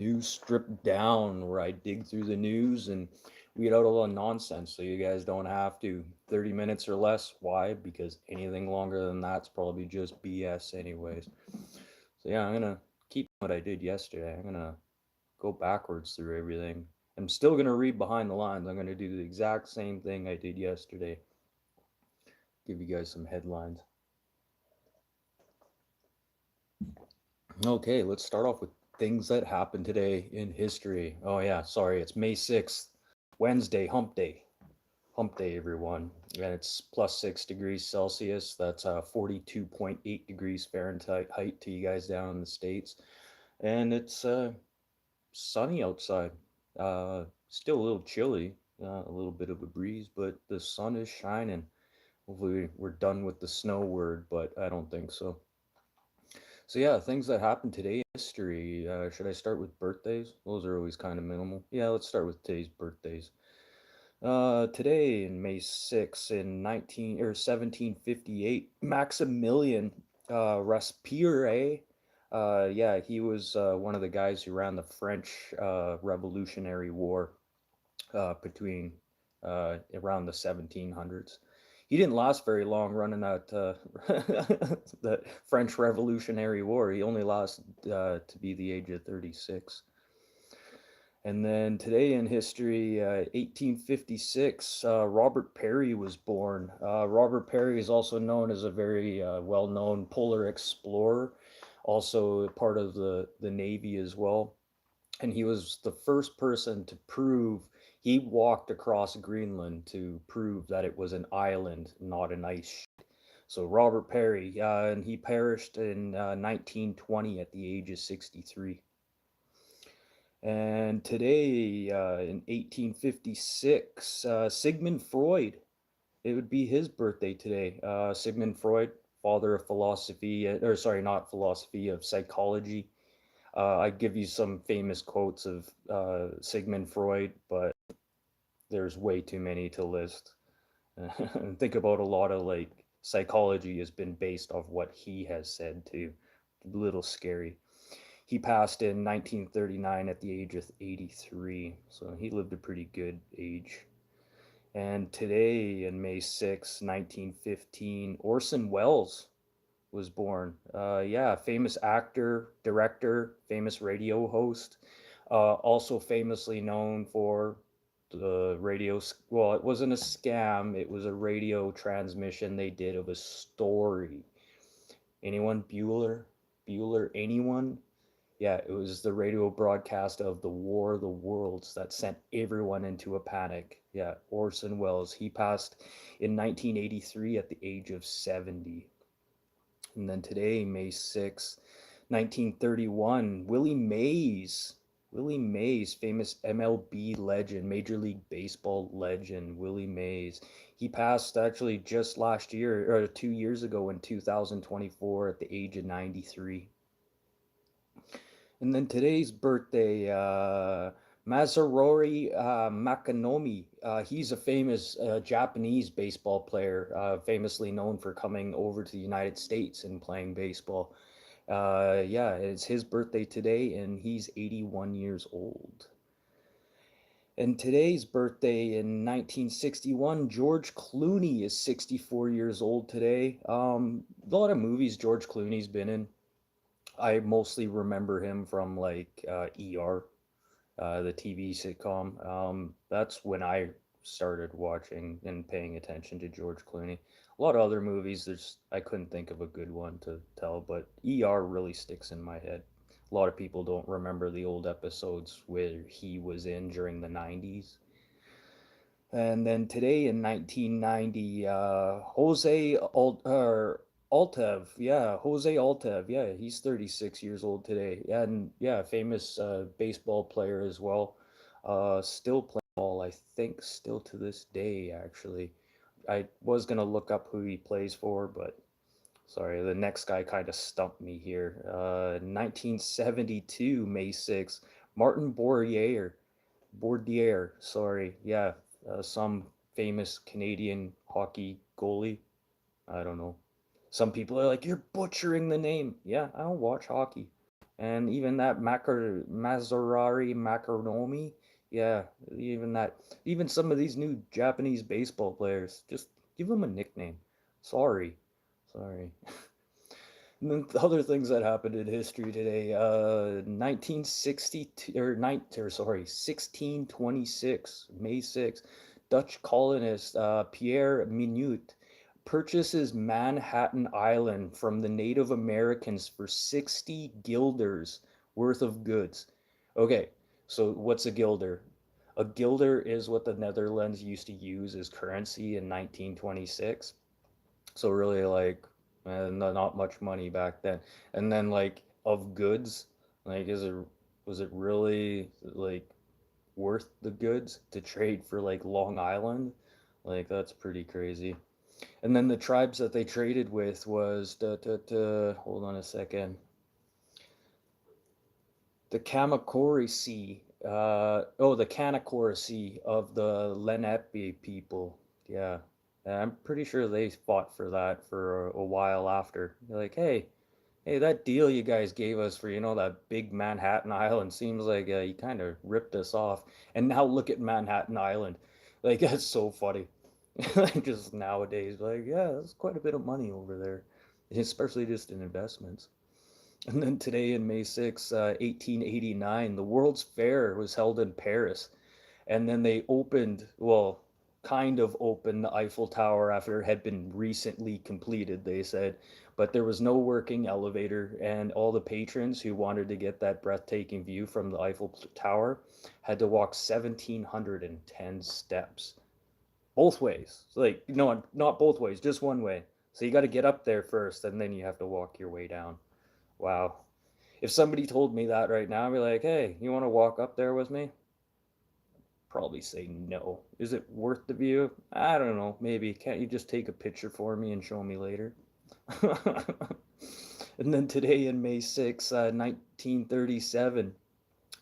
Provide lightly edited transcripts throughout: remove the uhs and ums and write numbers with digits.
news stripped down where I dig through the news and weed out all the nonsense so you guys don't have to. 30 minutes or less. Why? Because anything longer than that's probably just BS, anyways. So, yeah, I'm going to keep what I did yesterday. I'm going to go backwards through everything. I'm still going to read behind the lines. I'm going to do the exact same thing I did yesterday. Give you guys some headlines. Okay, let's start off with things that happened today in history. Oh, yeah, sorry, it's May 6th, Wednesday, hump day. Hump day, everyone. And it's plus 6 degrees Celsius. That's 42.8 degrees Fahrenheit height to you guys down in the States. And it's sunny outside. Still a little chilly, a little bit of a breeze, but the sun is shining. Hopefully, we're done with the snow word, but I don't think so. So yeah, things that happened today in history. Should I start with birthdays? Those are always kind of minimal. Yeah, let's start with today's birthdays. Today in May 6th in 1758, Maximilian Robespierre. Yeah, he was one of the guys who ran the French Revolutionary War between around the 1700s. He didn't last very long running that the French Revolutionary War. He only lasted to be the age of 36. And then today in history, 1856, Robert Peary was born. Robert Peary is also known as a very well-known polar explorer, also part of the Navy as well. And he was the first person to prove he walked across Greenland to prove that it was an island, not an ice sheet. So Robert Peary, and he perished in 1920 at the age of 63. And today, in 1856, Sigmund Freud, it would be his birthday today. Sigmund Freud, father of philosophy, or sorry, not philosophy, of psychology. I give you some famous quotes of Sigmund Freud, but there's way too many to list. And think about a lot of like psychology has been based off what he has said too. A little scary. He passed in 1939 at the age of 83, so he lived a pretty good age. And today, in May 6, 1915, Orson Welles was born. Yeah, famous actor, director, famous radio host, also famously known for the radio. Well, it wasn't a scam, it was a radio transmission they did of a story. Anyone? Bueller? Bueller? Anyone? Yeah, it was the radio broadcast of the War of the Worlds that sent everyone into a panic. Yeah, Orson Welles. He passed in 1983 at the age of 70. And then today, May 6th, 1931, Willie Mays. Willie Mays, famous MLB legend, Major League Baseball legend, Willie Mays. He passed actually just last year, or 2 years ago in 2024 at the age of 93. And then today's birthday, Masaru Makinomi. He's a famous Japanese baseball player, famously known for coming over to the United States and playing baseball. Yeah, it's his birthday today, and he's 81 years old. And today's birthday in 1961, George Clooney is 64 years old today. A lot of movies George Clooney's been in. I mostly remember him from like ER, the TV sitcom. That's when I started watching and paying attention to George Clooney. A lot of other movies, there's I couldn't think of a good one to tell, but ER really sticks in my head. A lot of people don't remember the old episodes where he was in during the 90s. And then today in 1990, Altev, yeah, Jose Altev, yeah, he's 36 years old today, and yeah, famous baseball player as well. Still playing ball, I think, still to this day. Actually, I was gonna look up who he plays for, but sorry, the next guy kind of stumped me here. 1972, May 6th, Martin Bordier, sorry, yeah, some famous Canadian hockey goalie. I don't know. Some people are like, you're butchering the name. Yeah, I don't watch hockey. And even that Maserari Macaroni, yeah, even that, even some of these new Japanese baseball players, just give them a nickname. Sorry, sorry. And then the other things that happened in history today, 1962 or sorry, 1626, May 6th, Dutch colonist Pierre Minute purchases Manhattan Island from the Native Americans for 60 guilders worth of goods. Okay, so what's a guilder? A guilder is what the Netherlands used to use as currency in 1926. So really like not much money back then. And then like of goods, like is it was it really like worth the goods to trade for like Long Island? Like that's pretty crazy. And then the tribes that they traded with was hold on a second. The Kamakori the Kanakori of the Lenape people. Yeah. And I'm pretty sure they fought for that for a while after. They're like, hey, that deal you guys gave us for, that big Manhattan Island seems like you kind of ripped us off. And now look at Manhattan Island. Like, that's so funny. Like, just nowadays, like, yeah, that's quite a bit of money over there, especially just in investments. And then today in May 6, 1889, the World's Fair was held in Paris. And then they opened, well, kind of opened the Eiffel Tower after it had been recently completed, they said. But there was no working elevator, and all the patrons who wanted to get that breathtaking view from the Eiffel Tower had to walk 1,710 steps. Both ways. So like, no, not both ways, just one way. So you got to get up there first, and then you have to walk your way down. Wow. If somebody told me that right now, I'd be like, hey, you want to walk up there with me? Probably say no. Is it worth the view? I don't know. Maybe. Can't you just take a picture for me and show me later? And then today in May 6, 1937,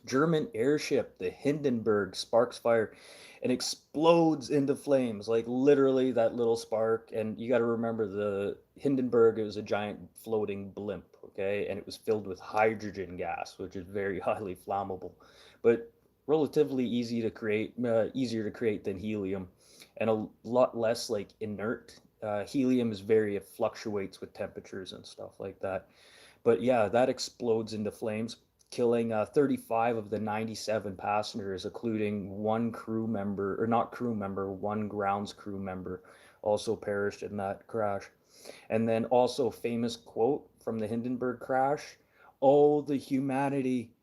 German airship, the Hindenburg, sparks fire and explodes into flames. Like literally that little spark. And you got to remember the Hindenburg, it was a giant floating blimp, okay? And it was filled with hydrogen gas, which is very highly flammable, but relatively easier to create than helium, and a lot less like inert. Helium is very, it fluctuates with temperatures and stuff like that. But yeah, that explodes into flames, killing 35 of the 97 passengers, including one crew member, or not crew member, one grounds crew member also perished in that crash. And then also famous quote from the Hindenburg crash, "Oh, the humanity.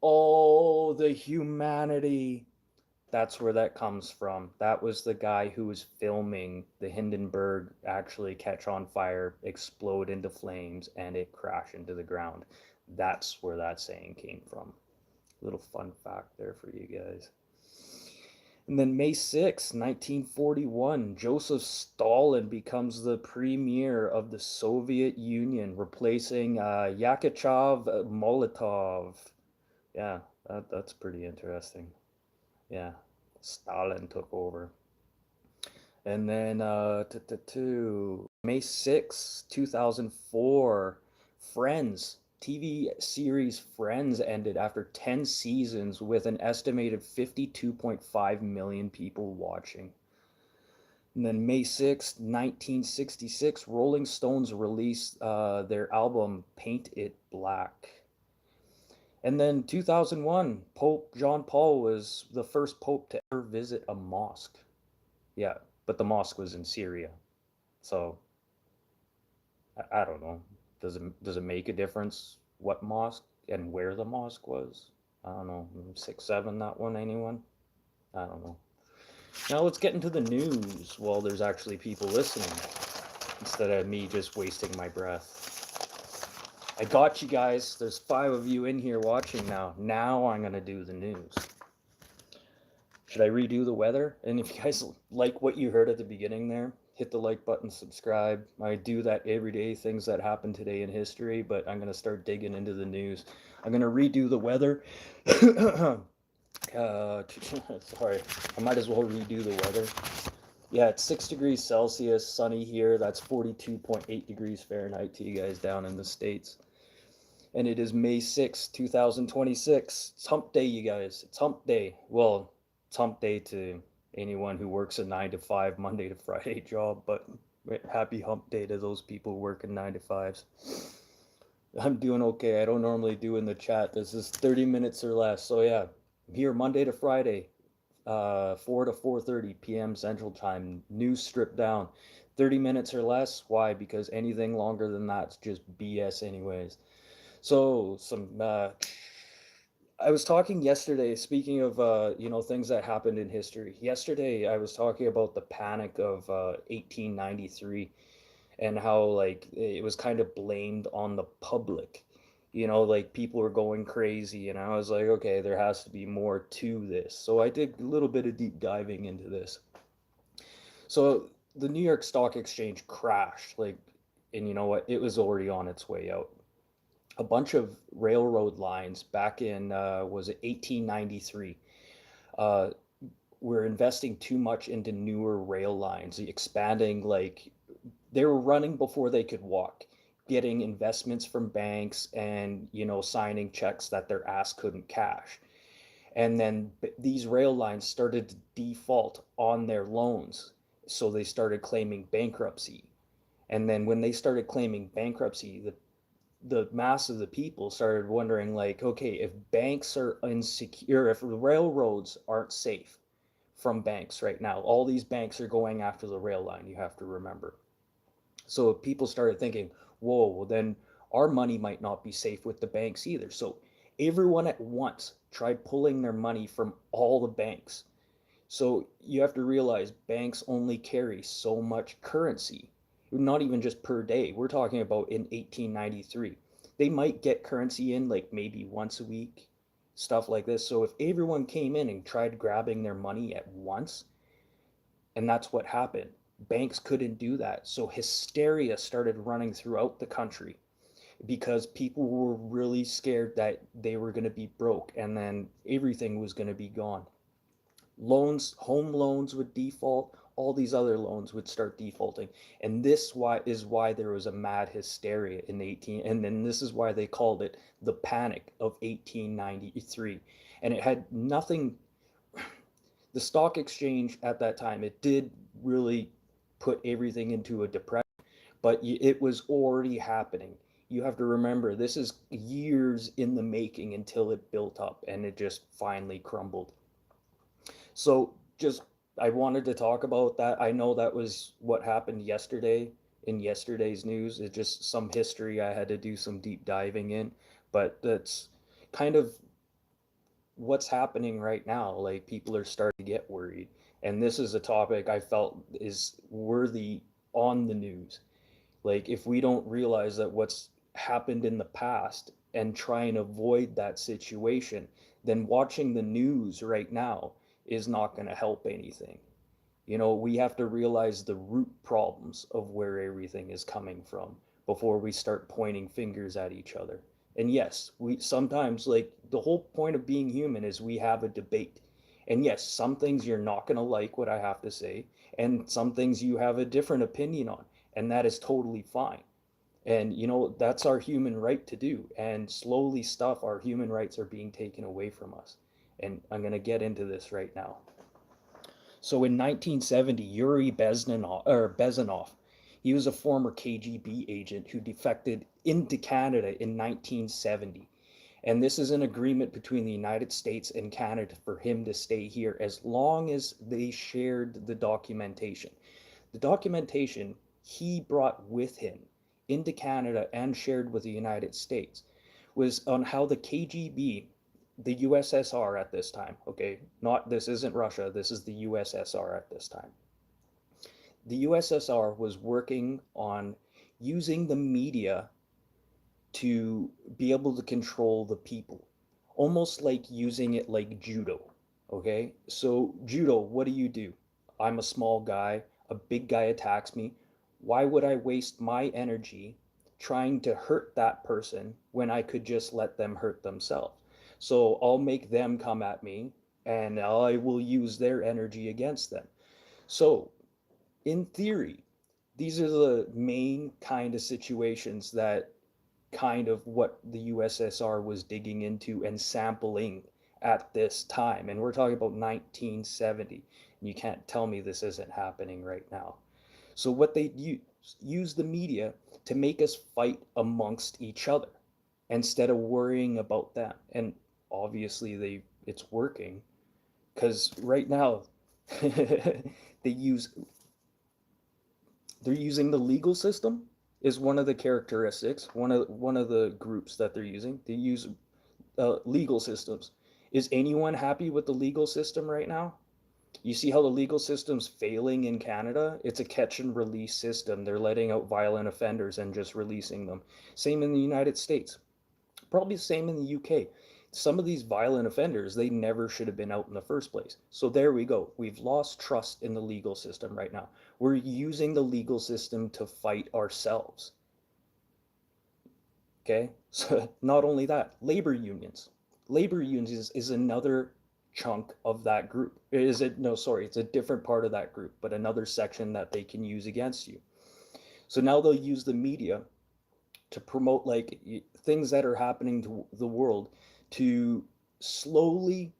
Oh, the humanity." That's where that comes from. That was the guy who was filming the Hindenburg actually catch on fire, explode into flames, and it crash into the ground. That's where that saying came from. Little fun fact there for you guys. And then May 6, 1941, Joseph Stalin becomes the premier of the Soviet Union, replacing Yakutsov Molotov. Yeah, that's pretty interesting. Yeah, Stalin took over. And then May 6, 2004, Friends, TV series Friends ended after 10 seasons with an estimated 52.5 million people watching. And then May 6, 1966, Rolling Stones released their album Paint It Black. And then 2001, Pope John Paul was the first pope to ever visit a mosque. Yeah, but the mosque was in Syria. So I don't know. Does it make a difference what mosque and where the mosque was? I don't know. 6, 7, that one, anyone? I don't know. Now let's get into the news while there's actually people listening instead of me just wasting my breath. I got you guys. There's 5 of you in here watching now. Now I'm going to do the news. Should I redo the weather? And if you guys like what you heard at the beginning there, hit the like button, subscribe. I do that every day, things that happen today in history, but I'm going to start digging into the news. I'm going to redo the weather. Sorry, I might as well redo the weather. Yeah, it's 6 degrees Celsius, sunny here. That's 42.8 degrees Fahrenheit to you guys down in the States. And it is May 6th, 2026. It's hump day, you guys. It's hump day. Well, it's hump day to anyone who works a 9 to 5, Monday to Friday job, but happy hump day to those people working 9 to 5s. I'm doing okay. I don't normally do in the chat. This is 30 minutes or less. So yeah, I'm here Monday to Friday, 4 to 4:30 p.m. Central Time. News stripped down. 30 minutes or less. Why? Because anything longer than that's just BS anyways. So I was talking yesterday, speaking of things that happened in history. Yesterday I was talking about the panic of 1893 and how like it was kind of blamed on the public. Like people were going crazy, and I was like, okay, there has to be more to this. So I did a little bit of deep diving into this. So the New York Stock Exchange crashed, like, and you know what? It was already on its way out. A bunch of railroad lines back in was it 1893, uh, were investing too much into newer rail lines, expanding, like they were running before they could walk, getting investments from banks and signing checks that their ass couldn't cash. And then these rail lines started to default on their loans, so they started claiming bankruptcy. And then when they started claiming bankruptcy, the mass of the people started wondering, like, okay, if banks are insecure, if the railroads aren't safe from banks right now, all these banks are going after the rail line, you have to remember. So people started thinking, whoa, well then our money might not be safe with the banks either. So everyone at once tried pulling their money from all the banks. So you have to realize banks only carry so much currency, not even just per day. We're talking about in 1893. They might get currency in like maybe once a week, stuff like this. So if everyone came in and tried grabbing their money at once, and that's what happened, banks couldn't do that. So hysteria started running throughout the country because people were really scared that they were going to be broke and then everything was going to be gone. Loans, home loans would default, all these other loans would start defaulting. And this why there was a mad hysteria in 18, and then this is why they called it the Panic of 1893. And it had nothing, the stock exchange at that time, it did really put everything into a depression, but it was already happening. You have to remember, this is years in the making until it built up and it just finally crumbled. So just I wanted to talk about that. I know that was what happened yesterday in yesterday's news. It's just some history I had to do some deep diving in, but that's kind of what's happening right now. Like people are starting to get worried, and this is a topic I felt is worthy on the news. Like if we don't realize that what's happened in the past and try and avoid that situation, then watching the news right now is not going to help anything. We have to realize the root problems of where everything is coming from before we start pointing fingers at each other. And yes, we sometimes, like, the whole point of being human is we have a debate. And yes, some things you're not going to like what I have to say, and some things you have a different opinion on, and that is totally fine. And that's our human right to do. And slowly our human rights are being taken away from us. And I'm going to get into this right now. So in 1970, Yuri Bezmenov, he was a former KGB agent who defected into Canada in 1970. And this is an agreement between the United States and Canada for him to stay here as long as they shared the documentation. The documentation he brought with him into Canada and shared with the United States was on how the KGB, the USSR at this time, okay, not, this isn't Russia, this is the USSR at this time. The USSR was working on using the media to be able to control the people, almost like using it like judo. Okay, so judo, what do? I'm a small guy, a big guy attacks me. Why would I waste my energy trying to hurt that person when I could just let them hurt themselves? So I'll make them come at me and I will use their energy against them. So in theory, these are the main kind of situations that kind of what the USSR was digging into and sampling at this time. And we're talking about 1970. And you can't tell me this isn't happening right now. So what they use the media to make us fight amongst each other instead of worrying about them. And obviously it's working, because right now they use they're using the legal system is one of the characteristics, one of the groups that they're using. They use legal systems. Is anyone happy with the legal system right now? You see how the legal system's failing in Canada? It's a catch and release system. They're letting out violent offenders and just releasing them. Same in the United States. Probably the same in the UK. Some of these violent offenders, they never should have been out in the first place. So there we go. We've lost trust in the legal system right now. We're using the legal system to fight ourselves. Okay? So not only that, labor unions. Labor unions is another chunk of that group. Is it? No, sorry, it's a different part of that group, but another section that they can use against you. So now they'll use the media to promote like things that are happening to the world, to slowly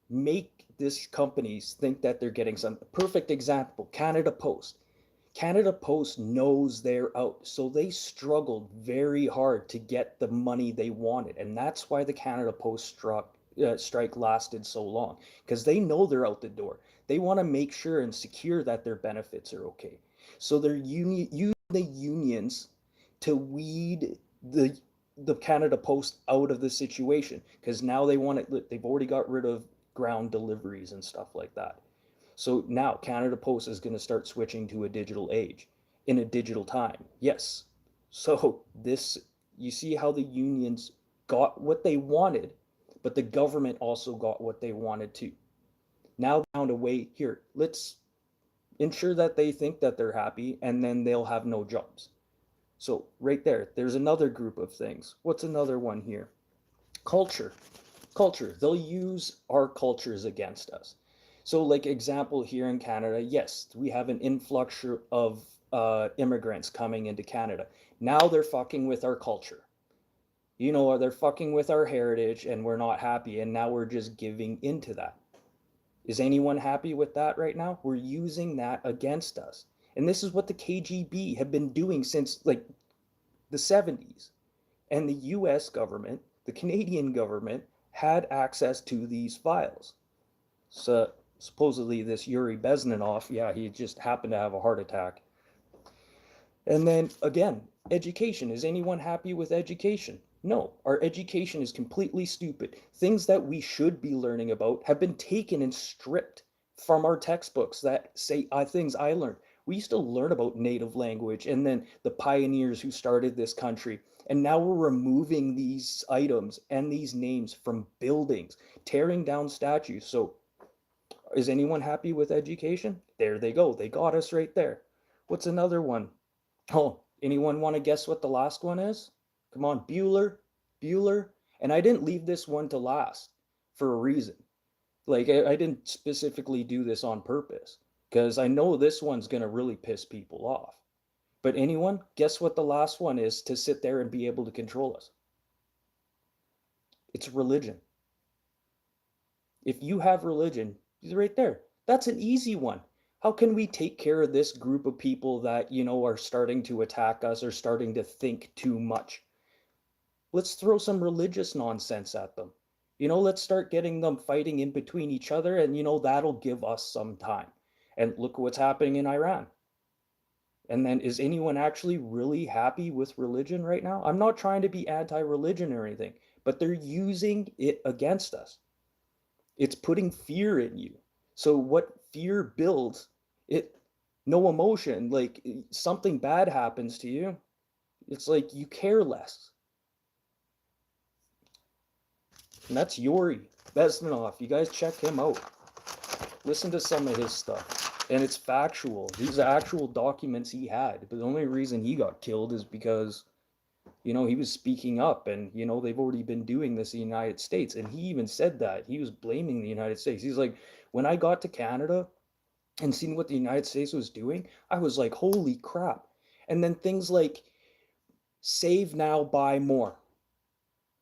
make these companies think that they're getting some. Perfect example, Canada Post. Canada Post knows they're out, so they struggled very hard to get the money they wanted, and that's why the Canada Post strike lasted so long, because they know they're out the door. They want to make sure and secure that their benefits are okay. So they're using the unions to weed the Canada Post out of the situation, because now they want it. They've already got rid of ground deliveries and stuff like that. So now Canada Post is going to start switching to a digital age in a digital time. Yes. So this, you see how the unions got what they wanted, but the government also got what they wanted too. Now found a way here. Let's ensure that they think that they're happy, and then they'll have no jobs. So right there's another group of things. What's another one here? Culture. Culture. They'll use our cultures against us. So like example here in Canada, yes, we have an influx of immigrants coming into Canada. Now they're fucking with our culture. You know, they're fucking with our heritage, and we're not happy, and now we're just giving into that. Is anyone happy with that right now? We're using that against us. And this is what the KGB have been doing since like the 70s. And the US government, the Canadian government, had access to these files. So supposedly this Yuri Bezmenov, yeah, he just happened to have a heart attack. And then again, education. Is anyone happy with education? No, our education is completely stupid. Things that we should be learning about have been taken and stripped from our textbooks that say things I learned. We used to learn about native language and then the pioneers who started this country. And now we're removing these items and these names from buildings, tearing down statues. So is anyone happy with education? There they go. They got us right there. What's another one? Oh, anyone want to guess what the last one is? Come on, Bueller, Bueller. And I didn't leave this one to last for a reason. Like, I didn't specifically do this on purpose, because I know this one's going to really piss people off. But anyone, guess what the last one is to sit there and be able to control us? It's religion. If you have religion, right there, that's an easy one. How can we take care of this group of people that, you know, are starting to attack us or starting to think too much? Let's throw some religious nonsense at them. You know, let's start getting them fighting in between each other, and, you know, that'll give us some time. And look what's happening in Iran. And then is anyone actually really happy with religion right now? I'm not trying to be anti-religion or anything, but they're using it against us. It's putting fear in you. So what fear builds, it, no emotion, like something bad happens to you, it's like you care less. And that's Yuri Bezmenov. You guys check him out. Listen to some of his stuff. And it's factual. These are actual documents he had. But the only reason he got killed is because, you know, he was speaking up, and, you know, they've already been doing this in the United States. And he even said that. He was blaming the United States. He's like, when I got to Canada and seen what the United States was doing, I was like, holy crap. And then things like Save now, buy more.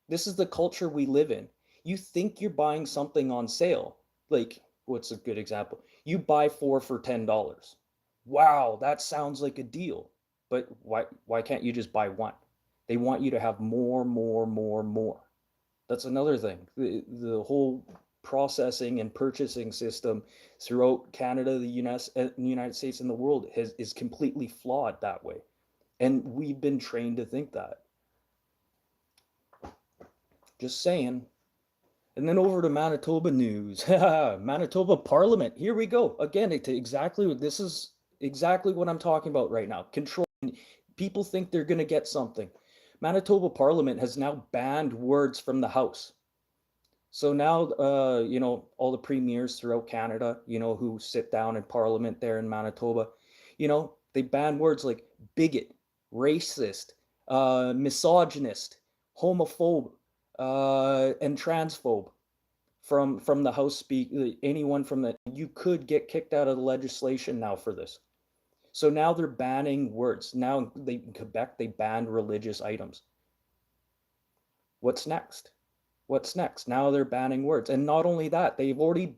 This is the culture we live in. You think you're buying something on sale. Like, what's a good example? You buy four for $10. Wow, that sounds like a deal. But why can't you just buy one? They want you to have more, more, more, more. That's another thing. The whole processing and purchasing system throughout Canada, the United States, and the world is completely flawed that way. And we've been trained to think that. Just saying. And then over to Manitoba news. Manitoba Parliament. Here we go. Again, this is exactly what I'm talking about right now. Control. People think they're going to get something. Manitoba Parliament has now banned words from the House. So now, all the premiers throughout Canada, who sit down in Parliament there in Manitoba, they ban words like bigot, racist, misogynist, homophobe, and transphobe from the House speak. Anyone from that, you could get kicked out of the legislation now for this. So now they're banning words. Now in Quebec, they banned religious items. What's next? What's next? Now they're banning words. And not only that, they've already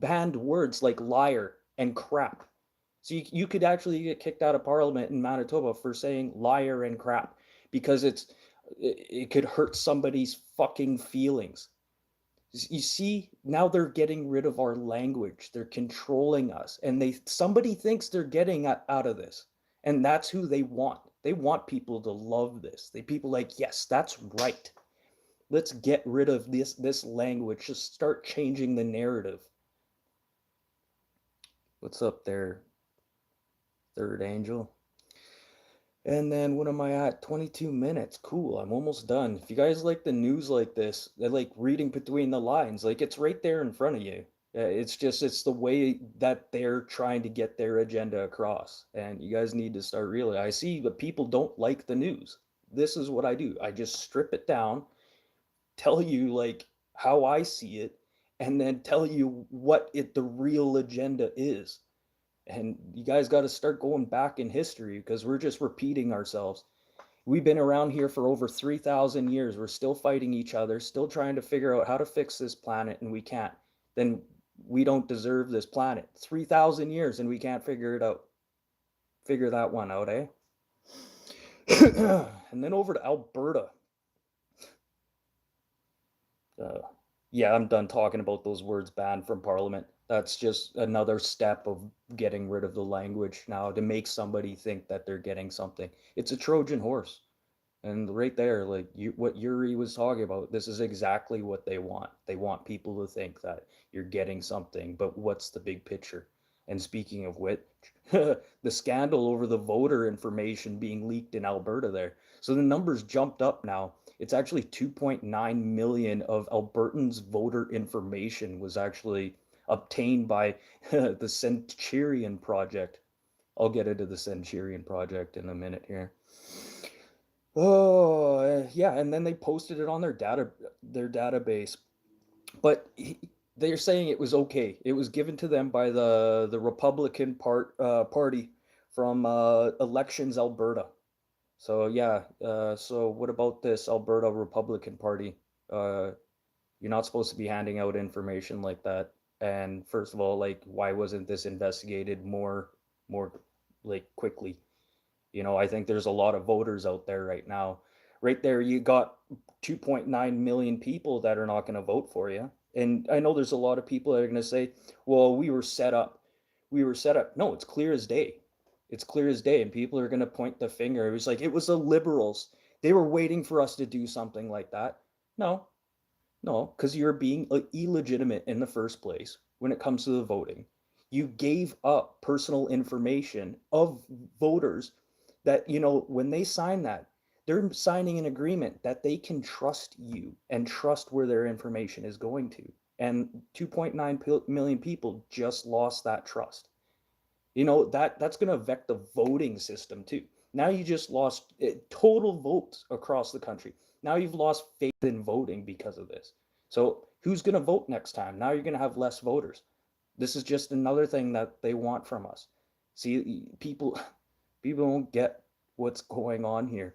banned words like liar and crap. So you could actually get kicked out of Parliament in Manitoba for saying liar and crap because it could hurt somebody's fucking feelings. You see, now they're getting rid of our language. They're controlling us. And somebody thinks they're getting out of this. And that's who they want. They want people to love this. People like, yes, that's right. Let's get rid of this language. Just start changing the narrative. What's up there, Third Angel? And then what am I at? 22 minutes. Cool. I'm almost done. If you guys like the news like this, I like reading between the lines. Like it's right there in front of you. It's the way that they're trying to get their agenda across. And you guys need to start realizing. I see that people don't like the news. This is what I do. I just strip it down, tell you like how I see it, and then tell you what the real agenda is. And you guys got to start going back in history because we're just repeating ourselves. We've been around here for over 3,000 years. We're still fighting each other, still trying to figure out how to fix this planet, and we can't. Then we don't deserve this planet. 3,000 years and we can't figure it out. Figure that one out, eh? And then over to Alberta. Yeah, I'm done talking about those words banned from Parliament. That's just another step of getting rid of the language now to make somebody think that they're getting something. It's a Trojan horse. And right there, like what Yuri was talking about, this is exactly what they want. They want people to think that you're getting something, but what's the big picture? And speaking of which, the scandal over the voter information being leaked in Alberta there. So the numbers jumped up now. It's actually 2.9 million of Albertans' voter information was actually obtained by the Centurion Project. I'll get into the Centurion Project in a minute here. Oh, yeah, and then they posted it on their database. But they're saying it was okay. It was given to them by the Republican party from Elections Alberta. So yeah, so what about this Alberta Republican Party? You're not supposed to be handing out information like that. And first of all, like, why wasn't this investigated more like quickly? I think there's a lot of voters out there right now. Right there, you got 2.9 million people that are not going to vote for you. And I know there's a lot of people that are going to say, well, we were set up. We were set up. No, it's clear as day. It's clear as day. And people are going to point the finger. It was like, it was the liberals. They were waiting for us to do something like that. No, no, because you're being illegitimate in the first place when it comes to the voting. You gave up personal information of voters that, when they sign that, they're signing an agreement that they can trust you and trust where their information is going to. And 2.9 million people just lost that trust. That's going to affect the voting system too. Now you just lost total votes across the country. Now you've lost faith in voting because of this. So who's going to vote next time? Now you're going to have less voters. This is just another thing that they want from us. See, people don't get what's going on here?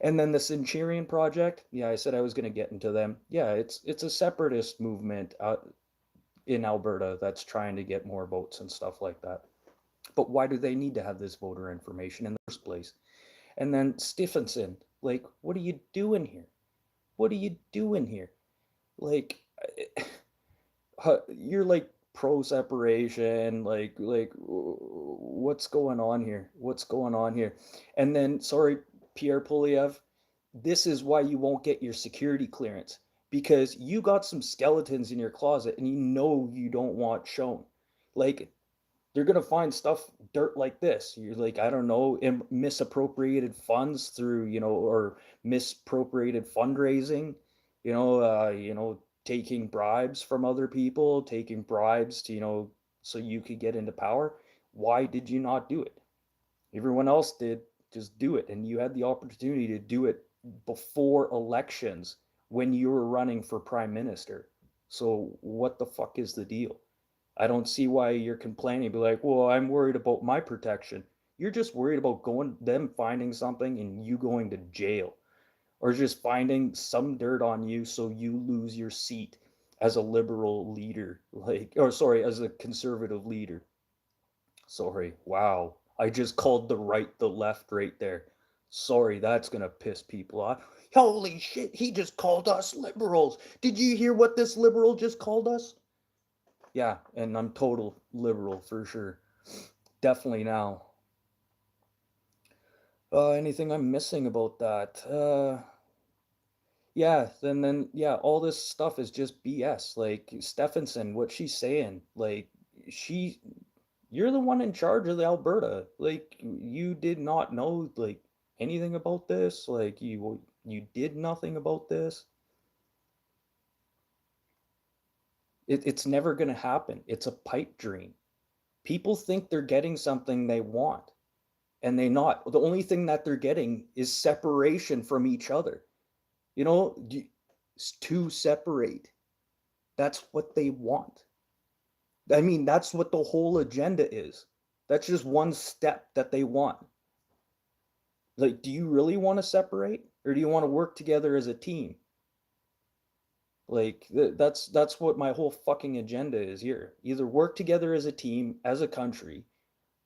And then the Centurion Project, yeah, I said I was going to get into them. Yeah, it's a separatist movement in Alberta that's trying to get more votes and stuff like that. But why do they need to have this voter information in the first place? And then Stephenson, like, what are you doing here? What are you doing here? Like, you're like pro separation, like what's going on here? What's going on here? And then, sorry, Pierre Polyev, this is why you won't get your security clearance, because you got some skeletons in your closet and you know you don't want shown. Like, they're gonna find stuff, dirt like this. You're like, I don't know, misappropriated funds through, or misappropriated fundraising, taking bribes from other people, taking bribes to, so you could get into power. Why did you not do it? Everyone else did. Just do it. And you had the opportunity to do it before elections when you were running for prime minister. So what the fuck is the deal? I don't see why you're complaining. Be like, well, I'm worried about my protection. You're just worried about them finding something and you going to jail, or just finding some dirt on you so you lose your seat as a liberal leader, or sorry, as a conservative leader. Sorry, wow. I just called the right the left right there. Sorry, that's gonna piss people off. Holy shit, he just called us liberals. Did you hear what this liberal just called us? Yeah, and I'm total liberal for sure. Definitely now. Anything I'm missing about that? Yeah, then yeah, all this stuff is just BS. Like Stephenson, what she's saying, like she you're the one in charge of the Alberta. Like you did not know like anything about this. Like you did nothing about this. It's never gonna happen. It's a pipe dream. People think they're getting something they want, and they not. The only thing that they're getting is separation from each other. You know, to separate. That's what they want. I mean, that's what the whole agenda is. That's just one step that they want. Like, do you really want to separate, or do you want to work together as a team? Like, that's what my whole fucking agenda is here. Either work together as a team, as a country,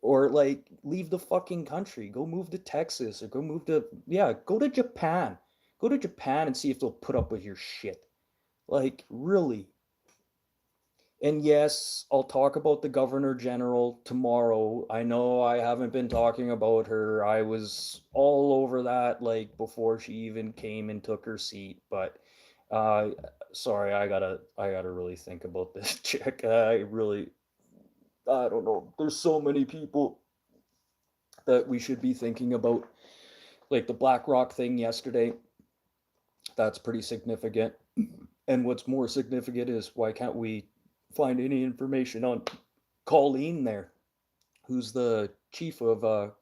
or like leave the fucking country. Go move to Texas, or go move to, yeah, go to Japan. Go to Japan and see if they'll put up with your shit. Like, really. And yes, I'll talk about the Governor General tomorrow. I know I haven't been talking about her. I was all over that like before she even came and took her seat, but uh sorry, I gotta really think about this chick. I don't know. There's so many people that we should be thinking about. Like the BlackRock thing yesterday, that's pretty significant. And what's more significant is why can't we find any information on Colleen there, who's the chief of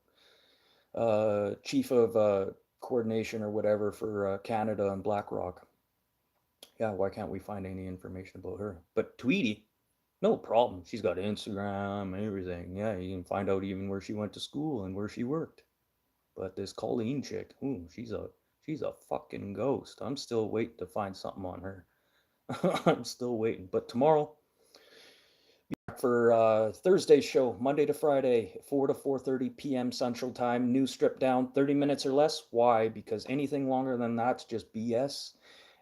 coordination or whatever for Canada and BlackRock. Yeah, why can't we find any information about her? But Tweety, no problem. She's got Instagram and everything. Yeah, you can find out even where she went to school and where she worked. But this Colleen chick, ooh, she's a fucking ghost. I'm still waiting to find something on her. I'm still waiting. But tomorrow, for Thursday's show, Monday to Friday, 4 to 4:30 p.m. Central Time. News stripped down, 30 minutes or less. Why? Because anything longer than that's just BS.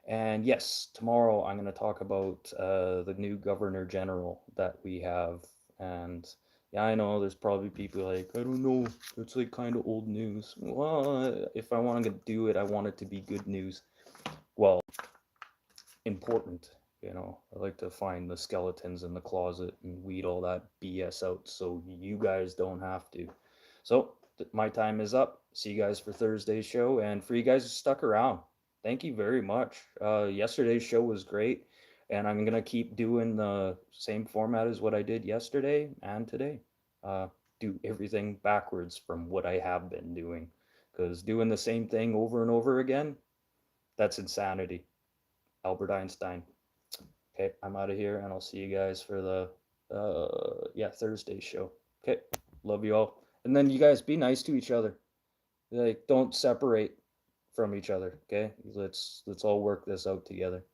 And yes, tomorrow I'm going to talk about the new Governor General that we have. And yeah, I know there's probably people like, I don't know, it's like kind of old news. Well, if I want to do it, I want it to be good news. Well, important. I like to find the skeletons in the closet and weed all that BS out so you guys don't have to. So my time is up. See you guys for Thursday's show, and for you guys who stuck around, thank you very much. Yesterday's show was great, and I'm gonna keep doing the same format as what I did yesterday and today. Do everything backwards from what I have been doing, because doing the same thing over and over again, that's insanity. Albert Einstein. Okay, I'm out of here, and I'll see you guys for the Thursday show. Okay, love you all, and then you guys be nice to each other. Like, don't separate from each other, okay? Let's all work this out together.